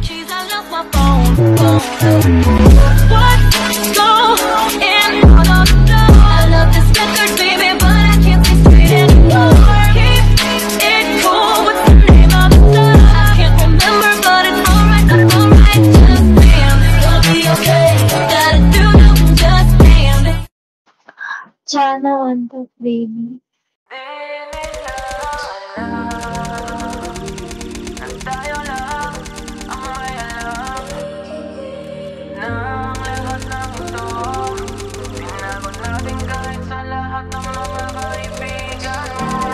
cheese, I left my phone. What's going on up there? I love this record, baby, but I can't see straight anymore. Keep it cool, what's the name of the song? I can't remember, but it's alright, just dance. It's gonna be okay, gotta do nothing, just dance. Jana on top, baby.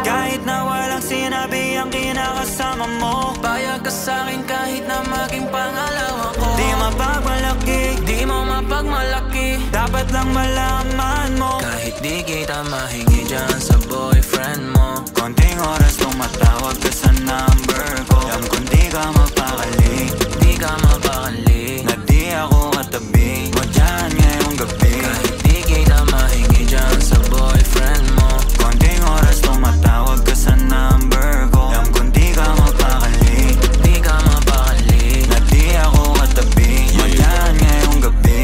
Kahit na walang sinabi ang kinakasama mo, payag ka sa'kin kahit na maging pangalawa ko. Di mapagmalaki, di mo mapagmalaki, dapat lang malaman mo. Kahit di kita mahingi dyan sa boyfriend mo, konting oras tumatawag ka sa number ko. Alam kung di ka mapakali, di ka mapakali, na di ako katabi mo dyan ngayong gabi. Kahit di kita mahingi dyan sa boyfriend mo, konting oras tumatawag ka sa number ko. Alam kung di ka mapakali, di ka mapakali, na di ako katabi mo dyan ngayong gabi.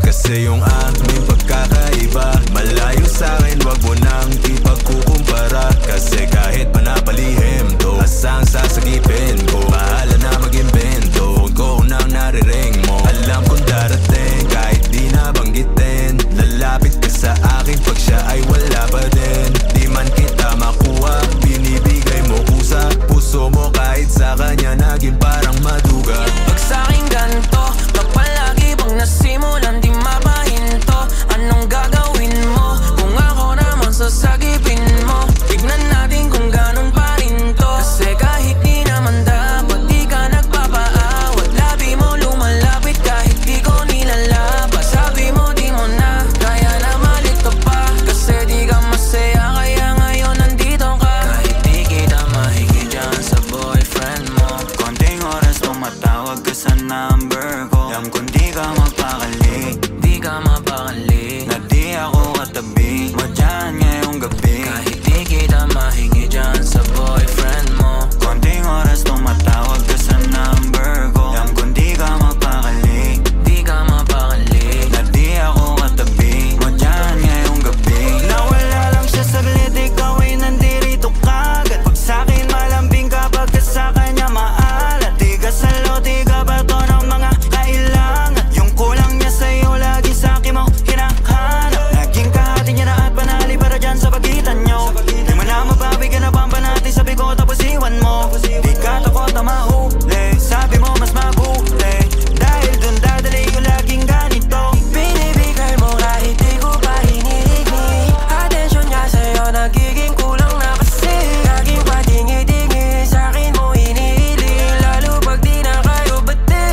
Kasi yung aming pagkakaiba malayo sa'kin, wag mo nang ipagkukumpara. Kasi kahit panapalihim to, asang sasagipin ko, bahala na mag-invento. Kung nang nariring mo, alam kong darating kahit di nabanggitin. Lalapit ka sa akin pag siya ay wala pa din. Di man kita makuha, binibigay mo kusa. Puso mo kahit sa kanya naging parang maduga. Pag sa'kin ganito, kapalagi bang nasimulan di mapahinto. Anong gagawin mo kung ako naman sasagipin mo? Tignan natin kung ganun pa rin to. Kasi kahit di naman dapat di ka nagpapaawat, labi mo lumalapit kahit di ko nilalabas. Sabi mo di mo na kaya na malito pa, kasi di ka masaya kaya ngayon nandito ka. Kahit di kita mahingi dyan sa boyfriend mo, konting oras tumatawag ka sa number ko. Alam kung di ka mapakali, di ka mapakali, na di ako katabi mo dyan ngayong gabi. Kahit di kita mahingi dyan sa boyfriend mo, konting oras tumatawag ka sa number ko. Alam kung di ka mapakali, di ka mapakali, na di ako katabi mo dyan ngayong gabi. Nawala lang siya saglit, ikaw ay nandirito kagad. Pag sa'kin malambing kapag ka sa kanya maalat. Di ka salo, di ka bato ng mga kailangan. Yung kulang niya sa'yo lagi sa'kin mo hinahanap. Naging kahati niya na at panali para dyan sa pagitan nyo. Di mo na mababigyan na pampa natin, sabi ko tapos iwan mo. Di ka takot na mahuli, sabi mo mas mabuti, dahil dun dadali yung laging ganito. Binibigay mo kahit di ko pa hinihingi, atensyon niya sa'yo nagiging kulang na kasi. Laging patingi-tingi sa'kin mo hinihiling, lalo pag di na kayo bati.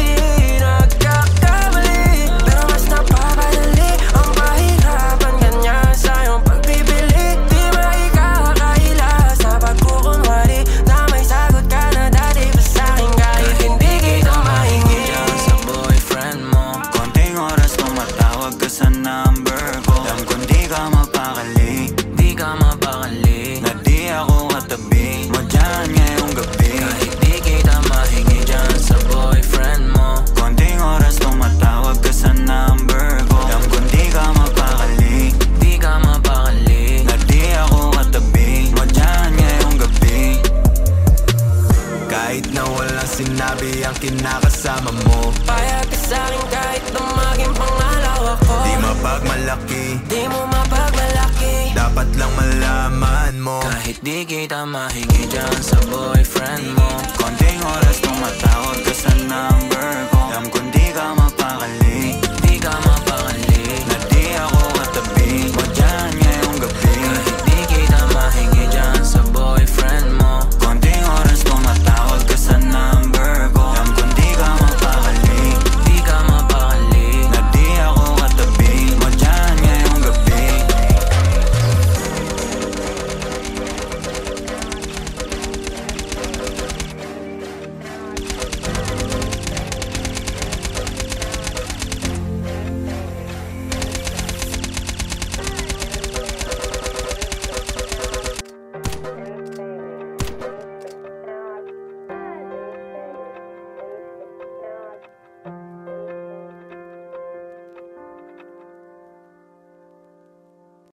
Nagkakamali, pero mas napapadali ang pahirapan kanya sa'yong pagpipili. Di maikakaila sa pagkukunwari na may sagot ka na dati pa sa'kin kahit hindi kita mahingi dyan sa boyfriend mo. Konting oras tumatawag ka sa number ko. Alam kung di ka mapakali, di ka mapakali, na di ako katabi mo dyan ngayong gabi. Kahit di kita mahingi dyan sa boyfriend mo, konting oras tumatawag ka sa number ko. Alam kung di ka mapakali, di ka mapakali, na di ako katabi mo dyan ngayong gabi. Kahit na walang sinabi ang kinakasama mo, Payag ka sa'kin kahit na maging pangalawa ko. di mapagmalaki, Di mo mapagmalaki, dapat lang malaman mo. kahit di kita mahingi dyan sa boyfriend mo, Konting oras